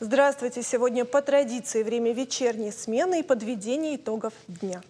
Здравствуйте! Сегодня по традиции время вечерней смены и подведения итогов дня.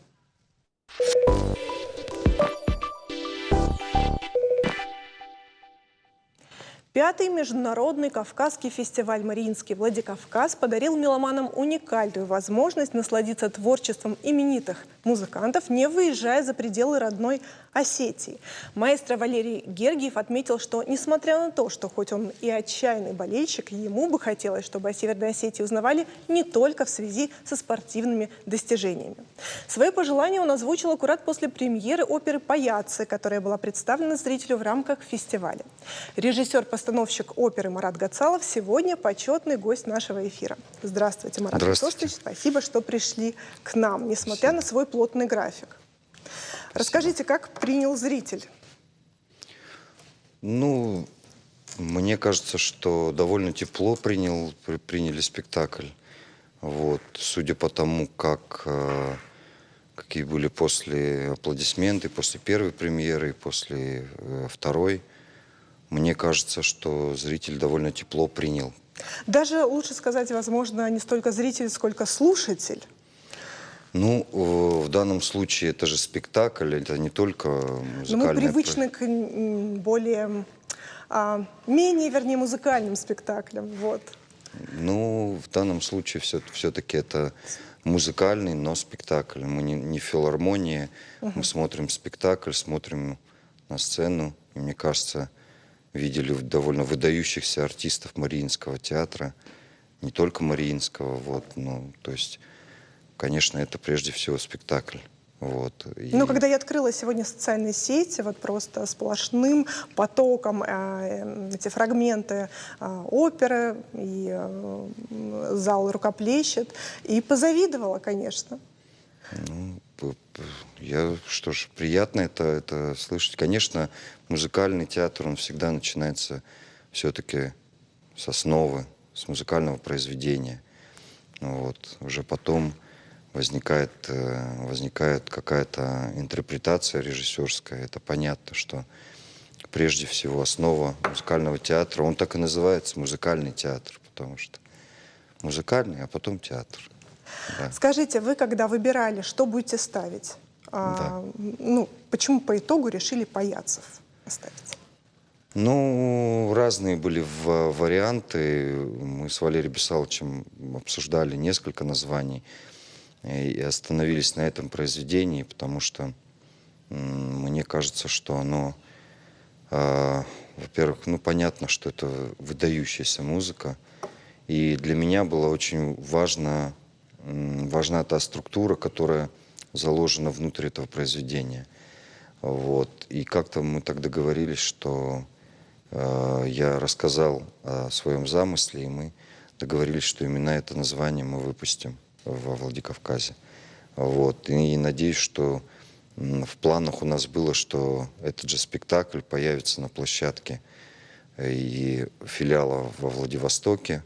Пятый международный кавказский фестиваль «Мариинский Владикавказ» подарил меломанам уникальную возможность насладиться творчеством именитых музыкантов, не выезжая за пределы родной Осетии. Маэстро Валерий Гергиев отметил, что несмотря на то, что хоть он и отчаянный болельщик, ему бы хотелось, чтобы о Северной Осетии узнавали не только в связи со спортивными достижениями. Свое пожелание он озвучил аккурат после премьеры оперы «Паяцци», которая была представлена зрителю в рамках фестиваля. Режиссер-постановщик оперы Марат Гацалов сегодня почетный гость нашего эфира. Здравствуйте, Марат Гацалович. Спасибо, что пришли к нам, несмотря на свой плотный график. Расскажите, как принял зритель? Ну, мне кажется, что довольно тепло приняли спектакль. Вот, судя по тому, какие были после аплодисменты, после первой премьеры, после второй, мне кажется, что зритель довольно тепло принял. Даже лучше сказать, возможно, не столько зритель, сколько слушатель. Ну, в данном случае это же спектакль, это не только музыкальный. Но мы привычны к менее, вернее, музыкальным спектаклям. Вот. Ну, в данном случае все-таки это музыкальный, но спектакль. Мы не филармония, мы смотрим спектакль, смотрим на сцену. И, мне кажется, видели довольно выдающихся артистов Мариинского театра, не только Мариинского, вот, ну, то есть, конечно, это прежде всего спектакль. Вот. Но когда я открыла сегодня социальные сети, вот просто сплошным потоком эти фрагменты оперы, и зал рукоплещет, и позавидовала, конечно. Ну, что ж, приятно это слышать. Конечно, музыкальный театр, он всегда начинается все-таки с основы, с музыкального произведения. Вот. Уже потом возникает какая-то интерпретация режиссерская. Это понятно, что прежде всего основа музыкального театра, он так и называется, музыкальный театр, потому что музыкальный, а потом театр. Да. Скажите, вы когда выбирали, что будете ставить, Да. ну, почему по итогу решили Паяццев оставить? Ну, разные были варианты. Мы с Валерием Бесаловичем обсуждали несколько названий и остановились на этом произведении, потому что мне кажется, что оно, во-первых, ну, понятно, что это выдающаяся музыка, и для меня была очень важна та структура, которая заложена внутрь этого произведения. Вот. И как-то мы так договорились, что я рассказал о своем замысле, и мы договорились, что именно это название мы выпустим во Владикавказе. Вот. И надеюсь, что в планах у нас было, что этот же спектакль появится на площадке и филиала во Владивостоке.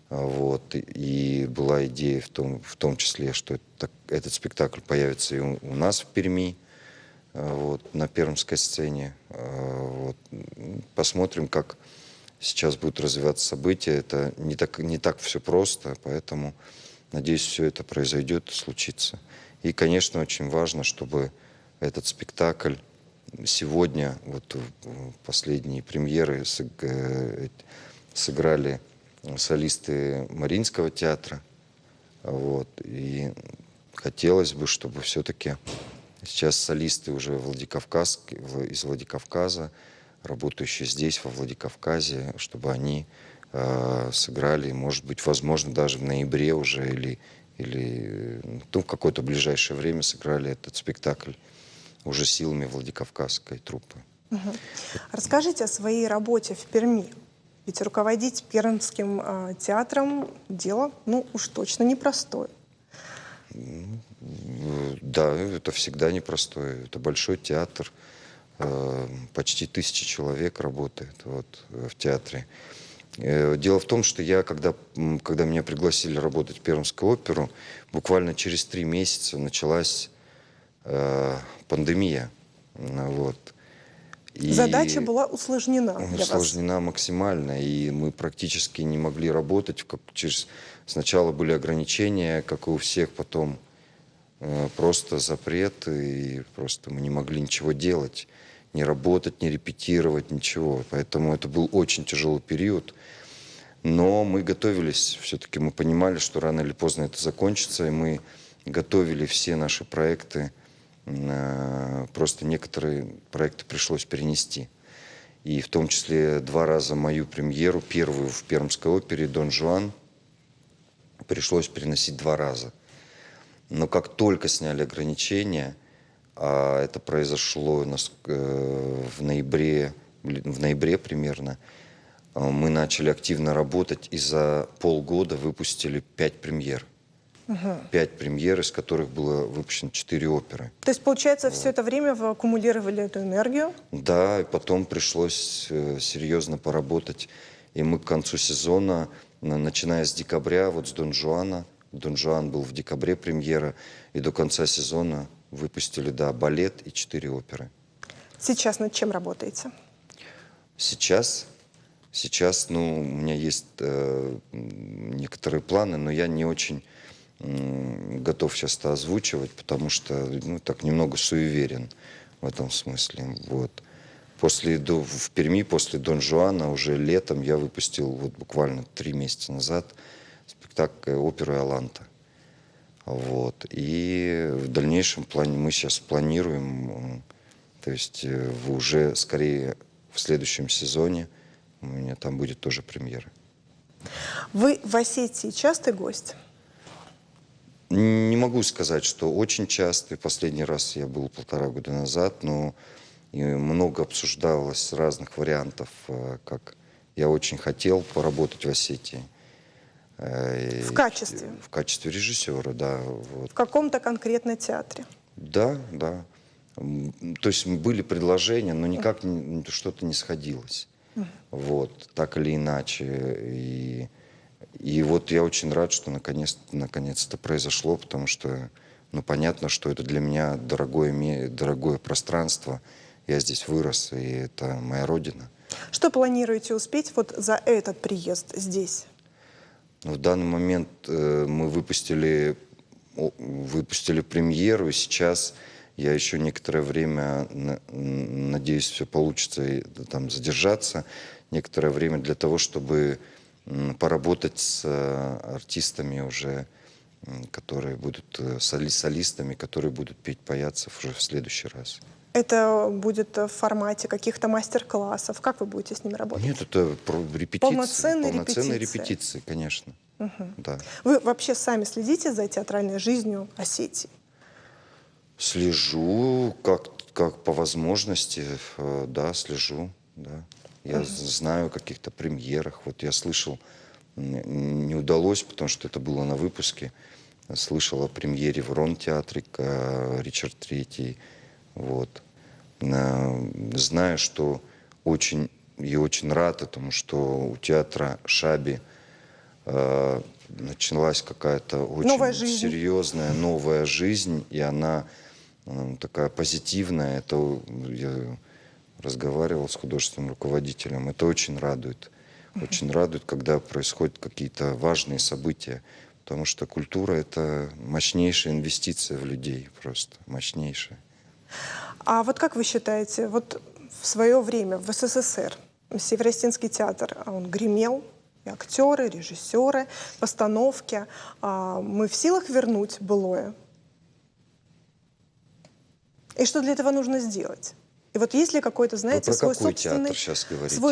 Вот. И была идея в том числе, что этот спектакль появится и у нас в Перми, вот, на пермской сцене. Вот. Посмотрим, как сейчас будут развиваться события. Это не так все просто, поэтому, надеюсь, все это произойдет и случится. И, конечно, очень важно, чтобы этот спектакль сегодня, вот последние премьеры сыграли солисты Мариинского театра. Вот. И хотелось бы, чтобы все-таки сейчас солисты уже из Владикавказа, работающие здесь, во Владикавказе, чтобы они сыграли, может быть, возможно, даже в ноябре уже или в какое-то ближайшее время сыграли этот спектакль уже силами Владикавказской труппы. Угу. Расскажите о своей работе в Перми. Ведь руководить Пермским театром дело, ну, уж точно непростое. Да, это всегда непростое. Это большой театр. Почти 1000 человек работает вот, в театре. Дело в том, что когда меня пригласили работать в Пермскую оперу, буквально через 3 месяца началась пандемия. Вот. Задача была усложнена для вас. усложнена максимально, и мы практически не могли работать. Сначала были ограничения, как и у всех, потом просто запрет, и просто мы не могли ничего делать, не работать, не репетировать, ничего. Поэтому это был очень тяжелый период. Но мы готовились, все-таки мы понимали, что рано или поздно это закончится, и мы готовили все наши проекты. Просто некоторые проекты пришлось перенести. И в том числе 2 раза мою премьеру, первую в Пермской опере «Дон Жуан», пришлось переносить 2 раза. Но как только сняли ограничения, а это произошло у нас в ноябре примерно, мы начали активно работать и за полгода выпустили 5 премьер. 5 премьер, из которых было выпущено 4 оперы. То есть, получается, все это время вы аккумулировали эту энергию? Да, и потом пришлось серьезно поработать. И мы к концу сезона, начиная с декабря, вот с «Дон Жуана», «Дон Жуан» был в декабре премьера, и до конца сезона выпустили, да, балет и 4 оперы. Сейчас над чем работаете? Сейчас, ну, у меня есть некоторые планы, но я не очень готов сейчас это озвучивать, потому что, ну, так немного суеверен в этом смысле. Вот. В Перми после «Дон Жуана» уже летом я выпустил, вот буквально 3 месяца назад, спектакль, оперу «Иоланта». Вот. И в дальнейшем плане мы сейчас планируем, то есть уже скорее в следующем сезоне у меня там будет тоже премьера. Вы в Осетии частый гость? Не могу сказать, что очень часто. Последний раз я был 1,5 года назад, но и много обсуждалось разных вариантов, как я очень хотел поработать в Осетии. В качестве? В качестве режиссера, да. Вот. В каком-то конкретно театре? Да, да. То есть были предложения, но никак что-то не сходилось. Вот, так или иначе. И вот я очень рад, что наконец-то произошло, потому что, ну, понятно, что это для меня дорогое пространство. Я здесь вырос, и это моя родина. Что планируете успеть вот за этот приезд здесь? В данный момент мы выпустили премьеру, и сейчас я еще некоторое время, надеюсь, все получится и там задержаться, некоторое время для того, чтобы поработать с артистами уже, которые будут солистами, которые будут петь паяцев уже в следующий раз. Это будет в формате каких-то мастер-классов? Как вы будете с ними работать? Нет, это репетиции. Полноценные репетиции, конечно. Да. Вы вообще сами следите за театральной жизнью Осетии? Слежу, как по возможности, да, слежу, да. Я знаю о каких-то премьерах. Вот я слышал, не удалось, потому что это было на выпуске. Слышал о премьере в Рон-театре Ричард III. Вот. Знаю, что очень рад этому, что у театра Шаби началась какая-то очень серьезная новая жизнь, и она такая позитивная. Это я разговаривал с художественным руководителем. Это очень радует. Очень радует, когда происходят какие-то важные события. Потому что культура – это мощнейшая инвестиция в людей, просто мощнейшая. А вот как вы считаете, вот в свое время в СССР Северостинский театр, он гремел, и актеры, режиссеры, постановки. Мы в силах вернуть былое? И что для этого нужно сделать? И вот есть ли какой-то, знаете, свой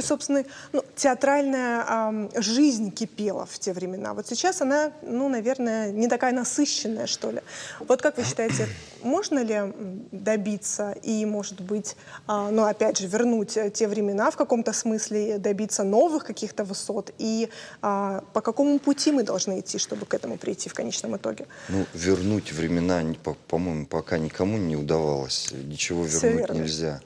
собственный, ну, театральная жизнь кипела в те времена. Вот сейчас она, ну, наверное, не такая насыщенная, что ли. Вот как вы считаете, можно ли добиться и, может быть, ну, опять же, вернуть те времена в каком-то смысле, добиться новых каких-то высот? И по какому пути мы должны идти, чтобы к этому прийти в конечном итоге? Ну, вернуть времена, по-моему, пока никому не удавалось. Ничего вернуть нельзя.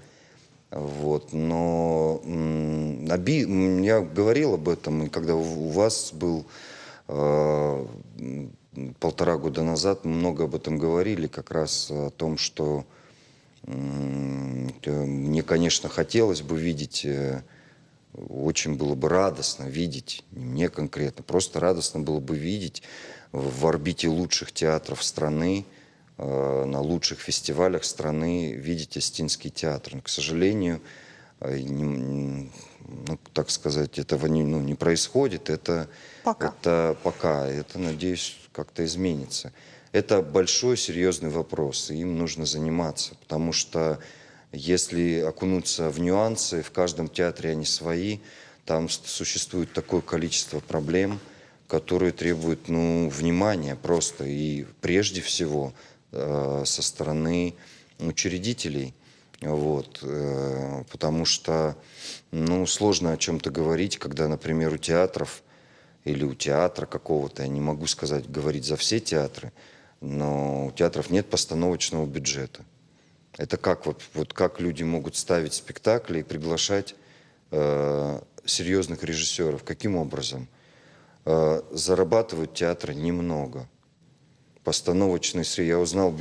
Вот, но я говорил об этом, и когда у вас был 1,5 года назад, мы много об этом говорили, как раз о том, что Мне, конечно, хотелось бы видеть, очень было бы радостно видеть, не мне конкретно, просто радостно было бы видеть в орбите лучших театров страны, на лучших фестивалях страны видеть Остинский театр. Но, к сожалению, ну, так сказать, этого не происходит. Пока. Это пока. Это, надеюсь, как-то изменится. Это большой, серьезный вопрос, и им нужно заниматься, потому что если окунуться в нюансы, в каждом театре они свои, там существует такое количество проблем, которые требуют внимания просто, и прежде всего со стороны учредителей. Вот, потому что сложно о чем-то говорить, когда, например, у театров или у театра какого-то, я не могу сказать, говорить за все театры, но у театров нет постановочного бюджета. Это как вот как люди могут ставить спектакли и приглашать серьезных режиссеров? Каким образом? Зарабатывают театры немного. Я узнал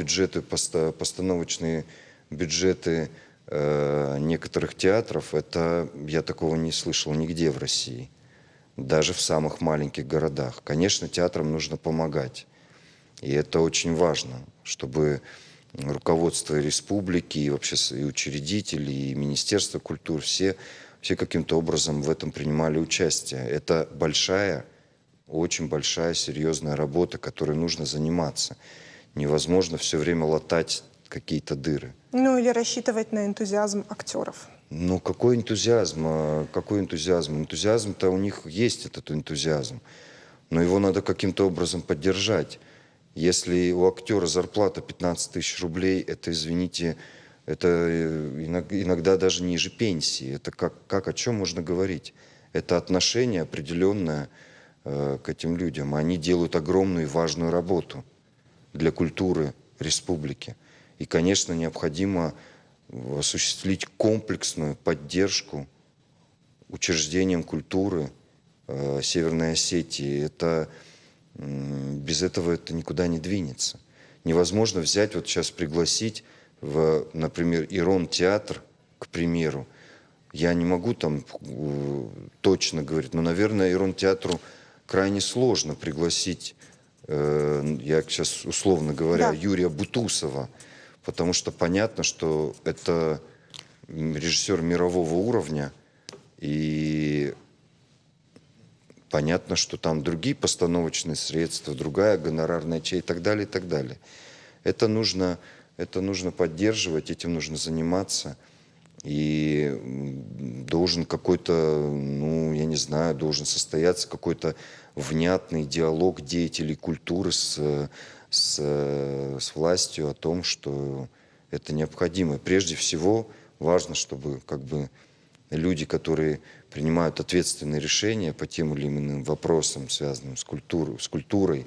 постановочные бюджеты некоторых театров. Я такого не слышал нигде в России, даже в самых маленьких городах. Конечно, театрам нужно помогать, и это очень важно, чтобы руководство республики, и вообще и учредители, и Министерство культуры, все каким-то образом в этом принимали участие. Это большая, очень большая, серьезная работа, которой нужно заниматься. Невозможно все время латать какие-то дыры. Ну или рассчитывать на энтузиазм актеров. Ну какой энтузиазм? Какой энтузиазм? Энтузиазм-то у них есть, этот энтузиазм. Но его надо каким-то образом поддержать. Если у актера зарплата 15 тысяч рублей, это, извините, это иногда даже ниже пенсии. Это как о чем можно говорить? Это отношение определенное к этим людям. Они делают огромную и важную работу для культуры республики. И, конечно, необходимо осуществить комплексную поддержку учреждениям культуры Северной Осетии. Без этого это никуда не двинется. Невозможно взять, вот сейчас пригласить например, Ирон-театр, к примеру. Я не могу там точно говорить, но, наверное, Ирон-театру крайне сложно пригласить, я сейчас условно говоря, Да. Юрия Бутусова, потому что понятно, что это режиссер мирового уровня, и понятно, что там другие постановочные средства, другая гонорарная часть и так далее, и так далее. Это нужно поддерживать, этим нужно заниматься. И должен какой-то, я не знаю, должен состояться какой-то внятный диалог деятелей культуры с властью о том, что это необходимо. Прежде всего важно, чтобы люди, которые принимают ответственные решения по тем или иным вопросам, связанным с культурой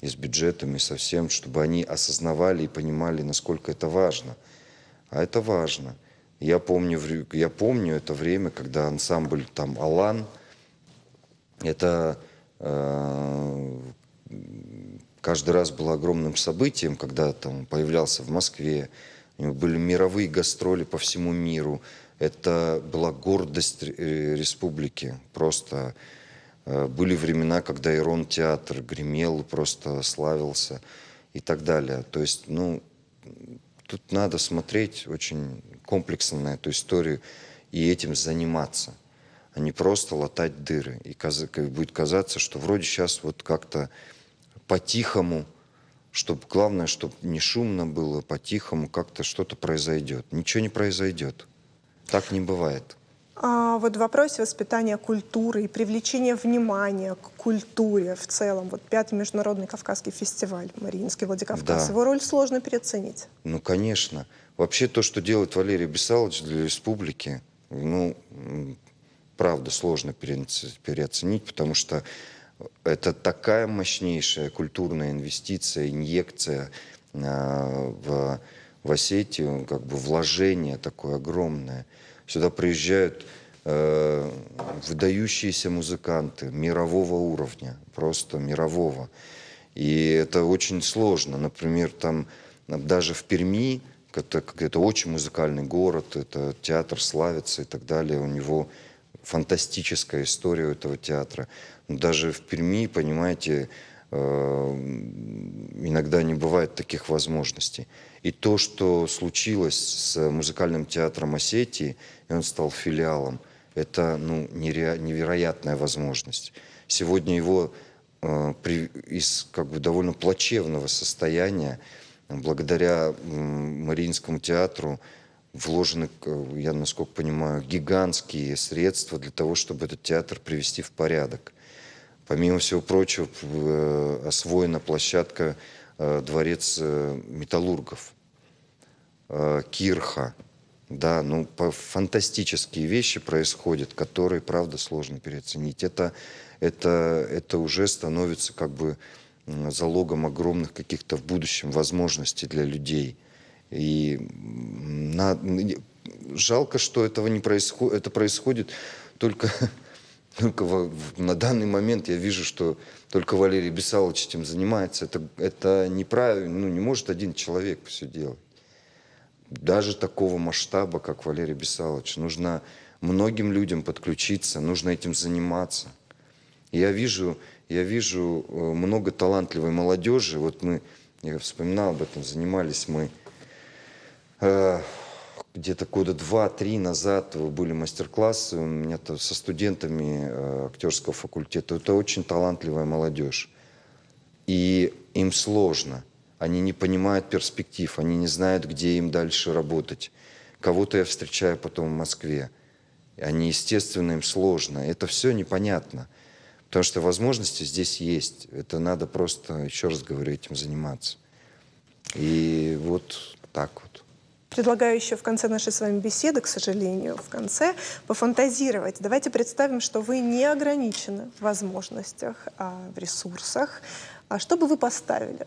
и с бюджетом, и со всем, чтобы они осознавали и понимали, насколько это важно. А это важно. Я помню это время, когда ансамбль «Алан», это каждый раз было огромным событием, когда там появлялся в Москве. У него были мировые гастроли по всему миру. Это была гордость республики. Просто были времена, когда Ирон-театр гремел, просто славился и так далее. То есть, тут надо смотреть очень комплексно на эту историю и этим заниматься, а не просто латать дыры. И будет казаться, что вроде сейчас вот как-то по-тихому, главное, чтобы не шумно было, по-тихому как-то что-то произойдет. Ничего не произойдет. Так не бывает. А вот в вопросе воспитания культуры и привлечения внимания к культуре в целом, вот 5-й международный Кавказский фестиваль Мариинский Владикавказ, Да. его роль сложно переоценить. Ну, конечно. Вообще то, что делает Валерий Бесалович для республики, правда, сложно переоценить, потому что это такая мощнейшая культурная инвестиция, инъекция в Осетию, вложение такое огромное. Сюда приезжают выдающиеся музыканты мирового уровня, просто мирового. И это очень сложно. Например, там даже в Перми это очень музыкальный город, это театр славится и так далее. У него фантастическая история у этого театра. Но даже в Перми, понимаете, иногда не бывает таких возможностей. И то, что случилось с музыкальным театром Осетии, и он стал филиалом, это невероятная возможность. Сегодня его из довольно плачевного состояния, благодаря Мариинскому театру, вложены, я насколько понимаю, гигантские средства для того, чтобы этот театр привести в порядок. Помимо всего прочего, освоена площадка дворец металлургов, Кирха. Да, фантастические вещи происходят, которые, правда, сложно переоценить. Это уже становится залогом огромных каких-то в будущем возможностей для людей. И жалко, что этого не происходит. Это происходит только на данный момент. Я вижу, что только Валерий Бесалович этим занимается. Это неправильно. Не может один человек все делать. Даже такого масштаба, как Валерий Бесалович. Нужно многим людям подключиться, нужно этим заниматься. Я вижу много талантливой молодежи. Я вспоминал об этом, занимались мы где-то года 2-3 назад были мастер-классы у меня со студентами актерского факультета. Это очень талантливая молодежь. И им сложно. Они не понимают перспектив, они не знают, где им дальше работать. Кого-то я встречаю потом в Москве. Естественно, им сложно. Это все непонятно. Потому что возможности здесь есть. Это надо просто, еще раз говорю, этим заниматься. И вот так вот. Предлагаю еще в конце нашей с вами беседы, к сожалению, в конце пофантазировать. Давайте представим, что вы не ограничены в возможностях, в ресурсах. А что бы вы поставили?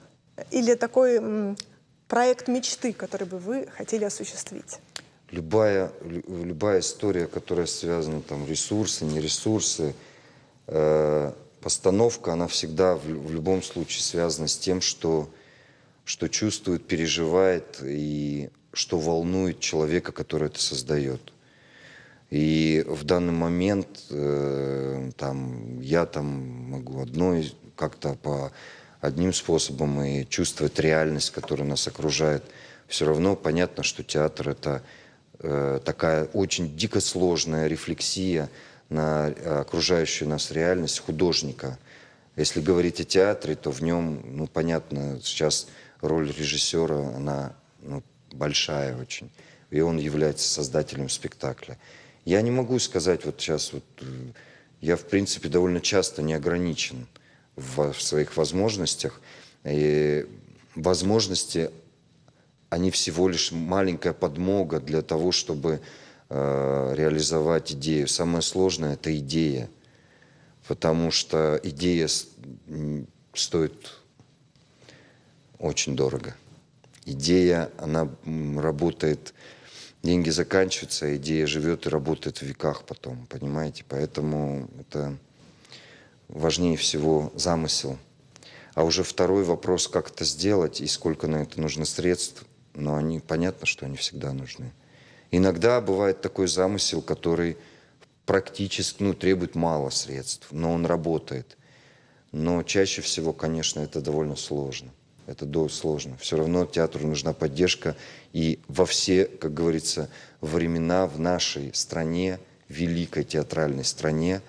Или такой проект мечты, который бы вы хотели осуществить? Любая история, которая связана, ресурсы, не ресурсы, постановка, она всегда в любом случае связана с тем, что чувствует, переживает и что волнует человека, который это создает. И в данный момент я могу как-то по одним способом и чувствовать реальность, которая нас окружает. Все равно понятно, что театр — это такая очень дико сложная рефлексия на окружающую нас реальность художника. Если говорить о театре, то в нем, понятно, сейчас роль режиссера, она большая очень. И он является создателем спектакля. Я не могу сказать я, в принципе, довольно часто не ограничен в своих возможностях. И возможности, они всего лишь маленькая подмога для того, чтобы реализовать идею. Самое сложное — это идея. Потому что идея стоит очень дорого. Идея, она работает, деньги заканчиваются, а идея живет и работает в веках потом, понимаете? Поэтому это важнее всего замысел. А уже второй вопрос, как это сделать и сколько на это нужно средств, но понятно, что они всегда нужны. Иногда бывает такой замысел, который практически требует мало средств, но он работает. Но чаще всего, конечно, это довольно сложно. Это сложно. Все равно театру нужна поддержка. И во все, как говорится, времена в нашей стране, великой театральной стране,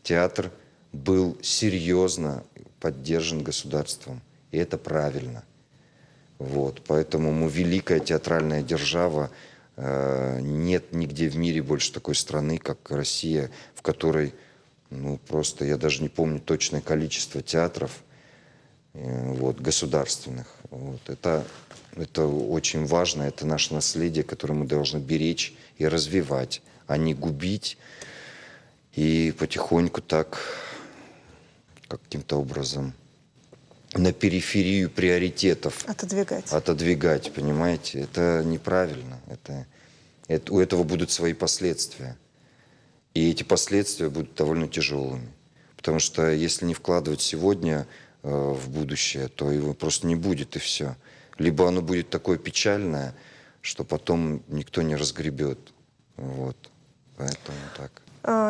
театр был серьезно поддержан государством. И это правильно. Поэтому мы великая театральная держава. Нет нигде в мире больше такой страны, как Россия, в которой, просто я даже не помню точное количество театров, государственных. Это очень важно, это наше наследие, которое мы должны беречь и развивать, а не губить и потихоньку так каким-то образом на периферию приоритетов отодвигать, понимаете? Это неправильно. У этого будут свои последствия. И эти последствия будут довольно тяжелыми. Потому что если не вкладывать сегодня в будущее, то его просто не будет, и все. Либо оно будет такое печальное, что потом никто не разгребет. Вот. Поэтому так.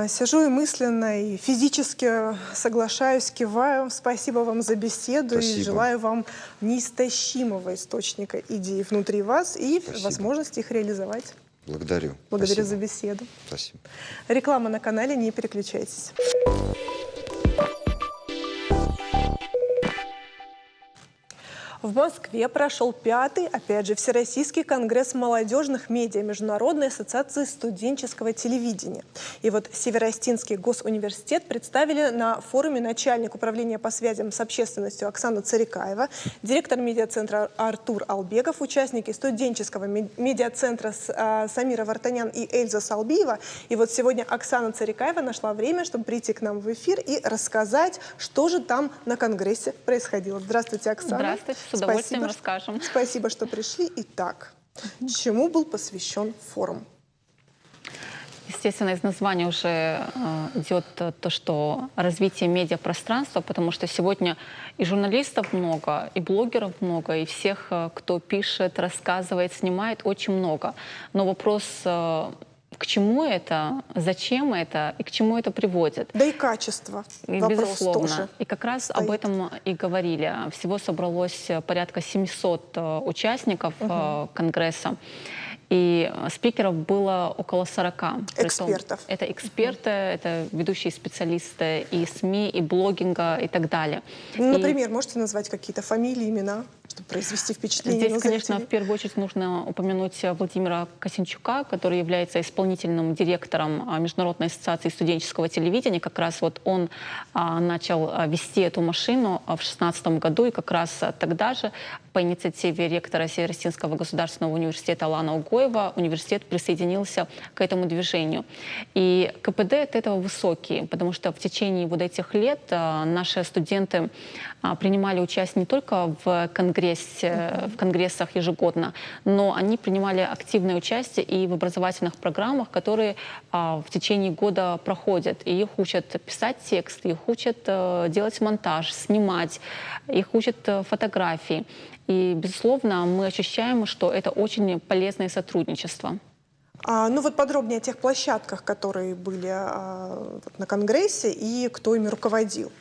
Сижу и мысленно, и физически соглашаюсь, киваю. Спасибо вам за беседу. Спасибо. И желаю вам неистощимого источника идей внутри вас и Спасибо. возможности их реализовать. Благодарю. Благодарю Спасибо. за беседу. Спасибо. Реклама на канале, не переключайтесь. В Москве прошел 5-й, опять же, Всероссийский конгресс молодежных медиа Международной ассоциации студенческого телевидения. И вот Северо-Остинский госуниверситет представили на форуме начальник управления по связям с общественностью Оксана Царикаева, директор медиацентра Артур Албегов, участники студенческого медиацентра Самира Вартанян и Эльза Салбиева. И вот сегодня Оксана Царикаева нашла время, чтобы прийти к нам в эфир и рассказать, что же там на конгрессе происходило. Здравствуйте, Оксана. Здравствуйте. С удовольствием расскажем. Спасибо, что пришли. Итак, чему был посвящен форум? Естественно, из названия уже идет то, что развитие медиапространства, потому что сегодня и журналистов много, и блогеров много, и всех, кто пишет, рассказывает, снимает, очень много. Но вопрос, к чему это, зачем это и к чему это приводит? Да и качество. Безусловно. Тоже и как раз стоит. об этом и говорили. Всего собралось порядка 700 участников Конгресса. И спикеров было около 40. Экспертов. Это эксперты, это ведущие специалисты и СМИ, и блогинга, и так далее. Например, можете назвать какие-то фамилии, имена, чтобы произвести впечатление? Здесь, конечно, в первую очередь нужно упомянуть Владимира Косинчука, который является исполнительным директором Международной ассоциации студенческого телевидения. Как раз вот он начал вести эту машину в 2016 году, и как раз тогда же по инициативе ректора Северо-Остинского государственного университета Алана Угоева университет присоединился к этому движению. И КПД от этого высокий, потому что в течение вот этих лет наши студенты принимали участие не только в конгрессах ежегодно, но они принимали активное участие и в образовательных программах, которые в течение года проходят. И их учат писать текст, их учат делать монтаж, снимать, их учат фотографии. И, безусловно, мы ощущаем, что это очень полезное сотрудничество. Ну вот подробнее о тех площадках, которые были на Конгрессе и кто ими руководил.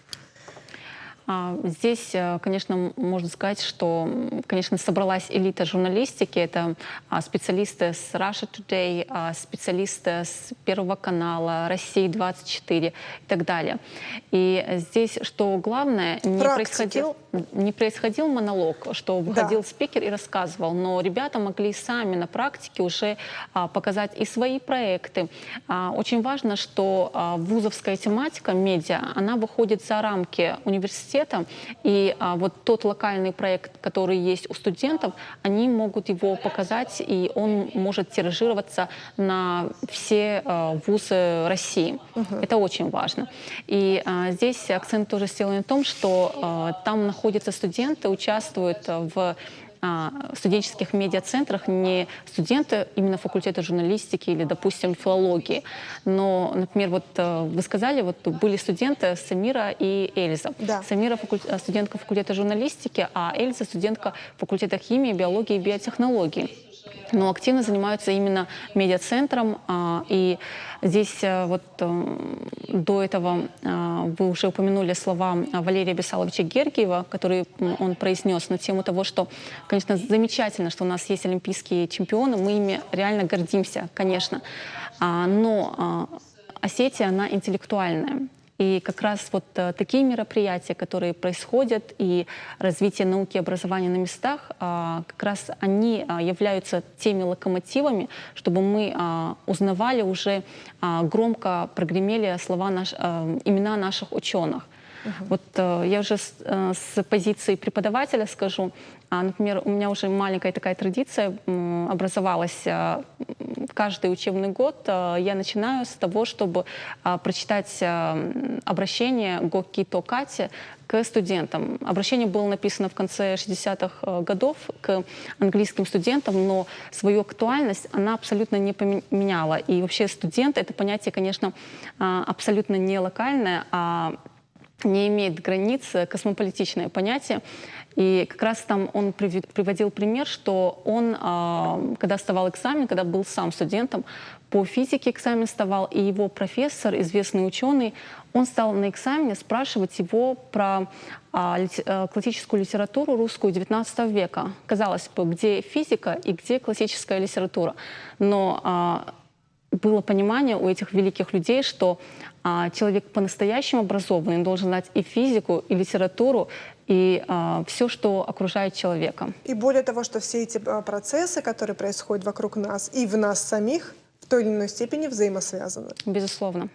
Здесь, конечно, можно сказать, что, конечно, собралась элита журналистики. Это специалисты с Russia Today, специалисты с Первого канала, России-24 и так далее. И здесь, что главное, не происходил монолог, что выходил спикер и рассказывал, но ребята могли сами на практике уже показать и свои проекты. Очень важно, что вузовская тематика медиа, она выходит за рамки университета, и вот тот локальный проект, который есть у студентов, они могут его показать, и он может тиражироваться на все вузы России. Это очень важно. И здесь акцент тоже сделан на том, что там находятся студенты, участвуют в студенческих медиацентрах не студенты именно факультета журналистики или, допустим, филологии. Но, например, вот вы сказали, вот были студенты Самира и Эльза. Да. Самира студентка факультета журналистики, а Эльза студентка факультета химии, биологии и биотехнологии. Но активно занимаются именно медиацентром. И здесь вот до этого вы уже упомянули слова Валерия Бесаловича Гергиева, которые он произнес на тему того, что, конечно, замечательно, что у нас есть олимпийские чемпионы, мы ими реально гордимся, конечно. Но Осетия, она интеллектуальная. И как раз вот такие мероприятия, которые происходят, и развитие науки и образования на местах, как раз они являются теми локомотивами, чтобы мы узнавали уже, громко прогремели имена наших ученых. Вот я уже с позиции преподавателя скажу. Например, у меня уже маленькая такая традиция образовалась. Каждый учебный год я начинаю с того, чтобы прочитать обращение Гокки Токати к студентам. Обращение было написано в конце 60-х годов к английским студентам, но свою актуальность она абсолютно не поменяла. И вообще студент — это понятие, конечно, абсолютно не локальное, а не имеет границ, космополитичное понятие. И как раз там он приводил пример, что он, когда сдавал экзамен, когда был сам студентом, по физике экзамен сдавал, и его профессор, известный ученый, он стал на экзамене спрашивать его про классическую литературу русскую XIX века. Казалось бы, где физика и где классическая литература. Но было понимание у этих великих людей, что человек по-настоящему образованный должен знать и физику, и литературу, и все, что окружает человека. И более того, что все эти процессы, которые происходят вокруг нас и в нас самих, в той или иной степени взаимосвязаны. Безусловно.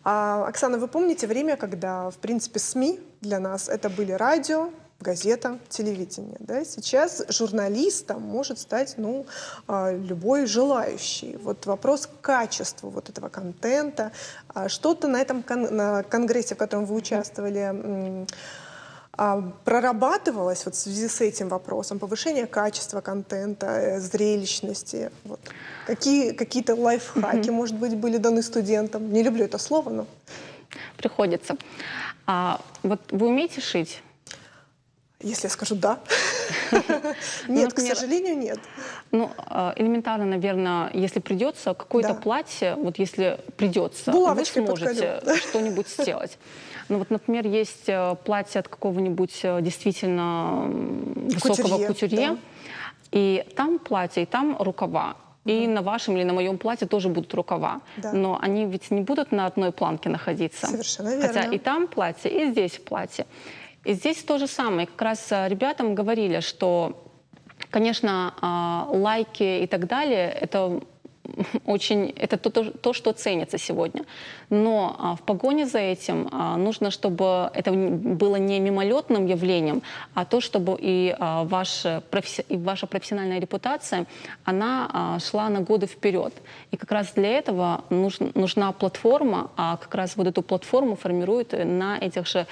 Оксана, вы помните время, когда, в принципе, СМИ для нас это были радио, газета, телевидение. Да? Сейчас журналистом может стать любой желающий. Вот вопрос качества вот этого контента. Что-то на этом на конгрессе, в котором вы участвовали, прорабатывалось вот в связи с этим вопросом? Повышение качества контента, зрелищности? Вот. Какие-то лайфхаки, может быть, были даны студентам? Не люблю это слово, но... Приходится. Вот вы умеете шить? Если я скажу «да». Нет, к сожалению, нет. Элементарно, наверное, если придется, какое-то платье, вот если придется, вы сможете что-нибудь сделать. Ну вот, например, есть платье от какого-нибудь действительно высокого кутюрье, и там платье, и там рукава. И на вашем или на моем платье тоже будут рукава. Да. Но они ведь не будут на одной планке находиться. Совершенно верно. Хотя и там платье, и здесь платье. И здесь то же самое. Как раз ребятам говорили, что, конечно, лайки и так далее, это то, что ценится сегодня. Но в погоне за этим нужно, чтобы это было не мимолетным явлением, а то, чтобы и ваша профессиональная репутация, она шла на годы вперед. И как раз для этого нужна платформа, а как раз вот эту платформу формируют на этих же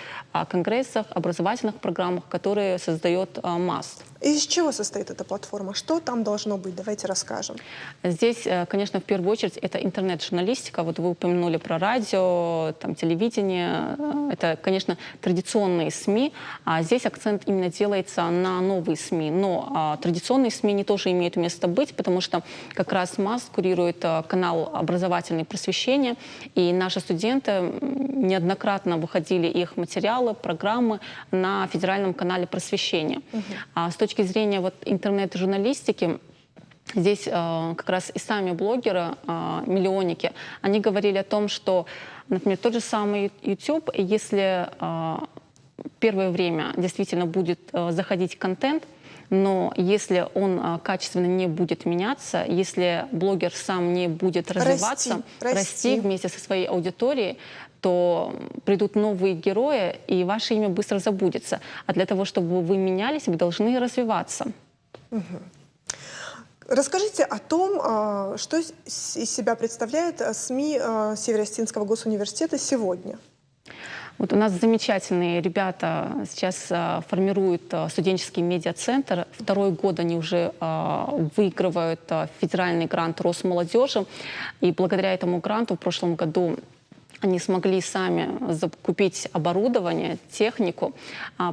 конгрессах, образовательных программах, которые создает МАС. Из чего состоит эта платформа? Что там должно быть? Давайте расскажем. Здесь, конечно, в первую очередь это интернет-журналистика. Вот вы упомянули про радио, там, телевидение. Это, конечно, традиционные СМИ. А здесь акцент именно делается на новые СМИ. Но традиционные СМИ не тоже имеют место быть, потому что как раз МАС курирует канал образовательное просвещение. И наши студенты неоднократно выходили их материалы, программы на федеральном канале просвещения. С точки зрения вот интернет-журналистики, здесь как раз и сами блогеры, миллионники, они говорили о том, что, например, тот же самый YouTube, если первое время действительно будет заходить контент, но если он качественно не будет меняться, если блогер сам не будет развиваться, расти вместе со своей аудиторией, то придут новые герои, и ваше имя быстро забудется. А для того, чтобы вы менялись, вы должны развиваться. Расскажите о том, что из себя представляет СМИ Северо-Осетинского госуниверситета сегодня. Вот у нас замечательные ребята сейчас формируют студенческий медиацентр. Второй год они уже выигрывают федеральный грант Росмолодежи. И благодаря этому гранту в прошлом году они смогли сами закупить оборудование, технику,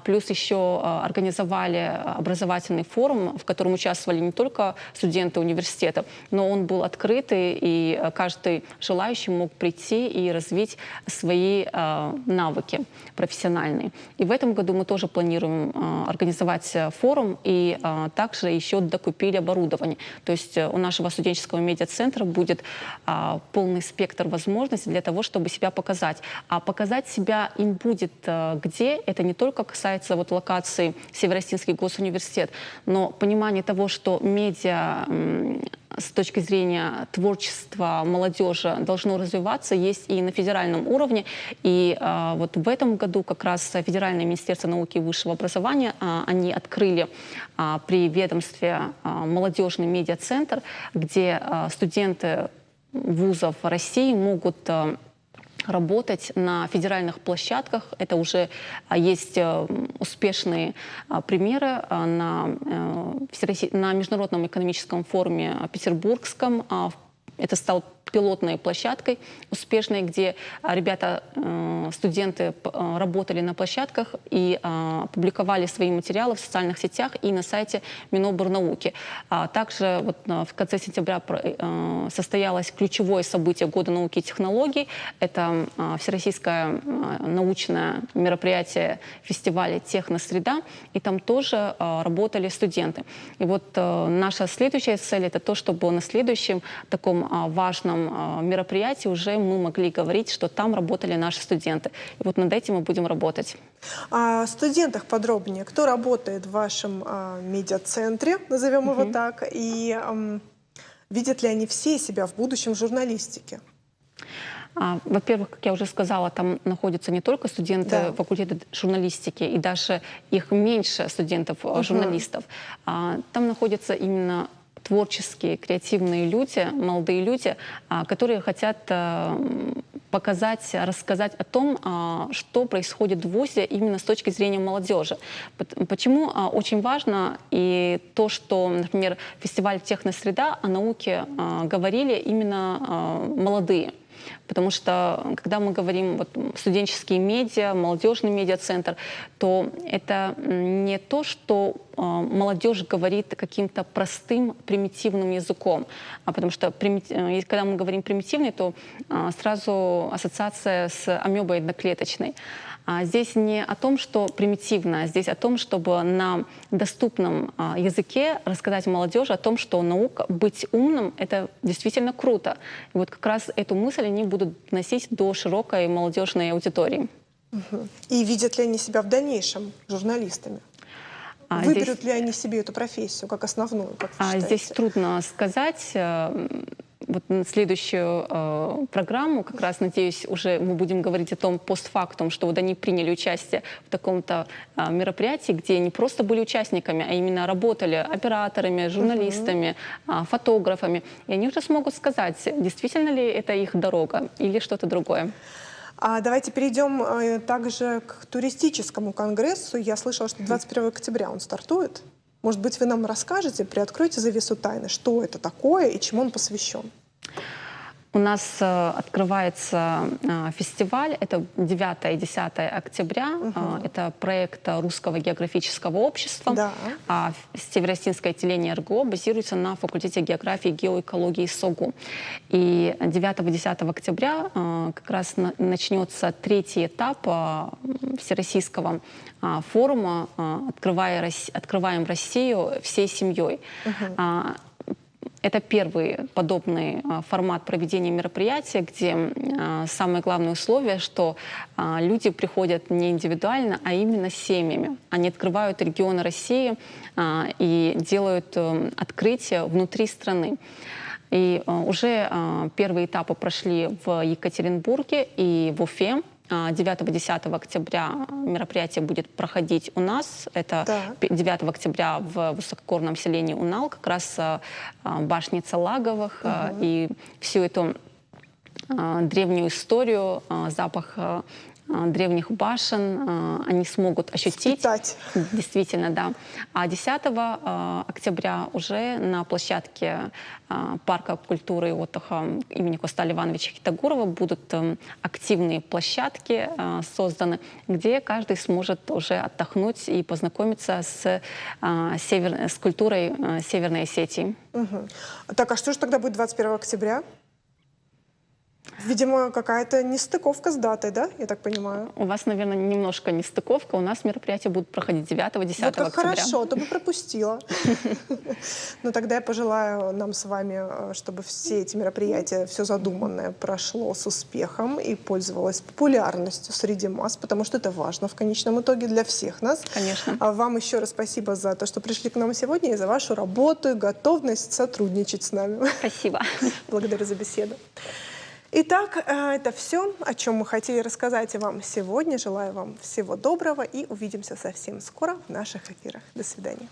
плюс еще организовали образовательный форум, в котором участвовали не только студенты университета, но он был открытый, и каждый желающий мог прийти и развить свои навыки профессиональные. И в этом году мы тоже планируем организовать форум, и также еще докупили оборудование. То есть у нашего студенческого медиацентра будет полный спектр возможностей для того, чтобы себя показать. А показать себя им будет где, это не только касается вот локации Северо-Осетинский госуниверситет, но понимание того, что медиа с точки зрения творчества молодежи должно развиваться, есть и на федеральном уровне. И вот в этом году как раз Федеральное министерство науки и высшего образования, они открыли при ведомстве молодежный медиацентр, где студенты вузов России могут работать на федеральных площадках. Это уже есть успешные примеры на Международном экономическом форуме Петербургском. Это стал пилотной площадкой успешной, где ребята, студенты работали на площадках и публиковали свои материалы в социальных сетях и на сайте Миноборнауки. Также вот в конце сентября состоялось ключевое событие Года науки и технологий. Это всероссийское научное мероприятие фестиваля «Техносреда», и там тоже работали студенты. И вот наша следующая цель — это то, чтобы на следующем таком важном мероприятии уже мы могли говорить, что там работали наши студенты. И вот над этим мы будем работать. О студентах подробнее. Кто работает в вашем медиацентре, назовем его так, и видят ли они все себя в будущем в журналистике? Во-первых, как я уже сказала, там находятся не только студенты факультета журналистики, и даже их меньше студентов-журналистов. Там находятся именно творческие, креативные люди, молодые люди, которые хотят показать, рассказать о том, что происходит в ВУЗе именно с точки зрения молодежи. Почему очень важно и то, что, например, фестиваль «Техносреда» о науке говорили именно молодые. Потому что, когда мы говорим вот, студенческие медиа, молодежный медиацентр, то это не то, что молодежь говорит каким-то простым, примитивным языком. Потому что, когда мы говорим примитивный, то сразу ассоциация с амебой одноклеточной. Здесь не о том, что примитивно, здесь о том, чтобы на доступном языке рассказать молодежи о том, что наука, быть умным — это действительно круто. И вот как раз эту мысль они будут носить до широкой молодежной аудитории. И видят ли они себя в дальнейшем журналистами? Выберут ли они себе эту профессию как основную, как вы считаете? Здесь трудно сказать. Вот на следующую программу, как раз, надеюсь, уже мы будем говорить о том постфактум, что вот они приняли участие в таком-то мероприятии, где не просто были участниками, а именно работали операторами, журналистами, фотографами. И они уже смогут сказать, действительно ли это их дорога или что-то другое. Давайте перейдем также к туристическому конгрессу. Я слышала, что 21 октября он стартует. Может быть, вы нам расскажете, приоткройте завесу тайны, что это такое и чему он посвящен? У нас открывается фестиваль, это 9 и 10 октября, это проект Русского географического общества. Северо-Осетинское отделение РГО базируется на факультете географии и геоэкологии СОГУ. И 9-10 октября как раз начнется третий этап всероссийского форума «Открываем Россию всей семьей». Это первый подобный формат проведения мероприятия, где самое главное условие, что люди приходят не индивидуально, а именно семьями. Они открывают регионы России и делают открытия внутри страны. И уже первые этапы прошли в Екатеринбурге и в Уфе. 9-10 октября мероприятие будет проходить у нас. Это 9 октября в высокогорном селении Унал, как раз башня Лаговых. И всю эту древнюю историю, запах древних башен они смогут ощутить. Испытать. Действительно, да. А 10 октября уже на площадке парка культуры и отдыха имени Косталя Ивановича Хитагурова будут активные площадки созданы, где каждый сможет уже отдохнуть и познакомиться с культурой Северной Осетии. Так, а что же тогда будет 21 октября? Видимо, какая-то нестыковка с датой, да? Я так понимаю. У вас, наверное, немножко нестыковка. У нас мероприятия будут проходить 9-10 вот октября. Хорошо, то бы пропустила. Но тогда я пожелаю нам с вами, чтобы все эти мероприятия, все задуманное прошло с успехом и пользовалось популярностью среди масс, потому что это важно в конечном итоге для всех нас. Конечно. Вам еще раз спасибо за то, что пришли к нам сегодня и за вашу работу и готовность сотрудничать с нами. Спасибо. Благодарю за беседу. Итак, это все, о чем мы хотели рассказать вам сегодня. Желаю вам всего доброго и увидимся совсем скоро в наших эфирах. До свидания.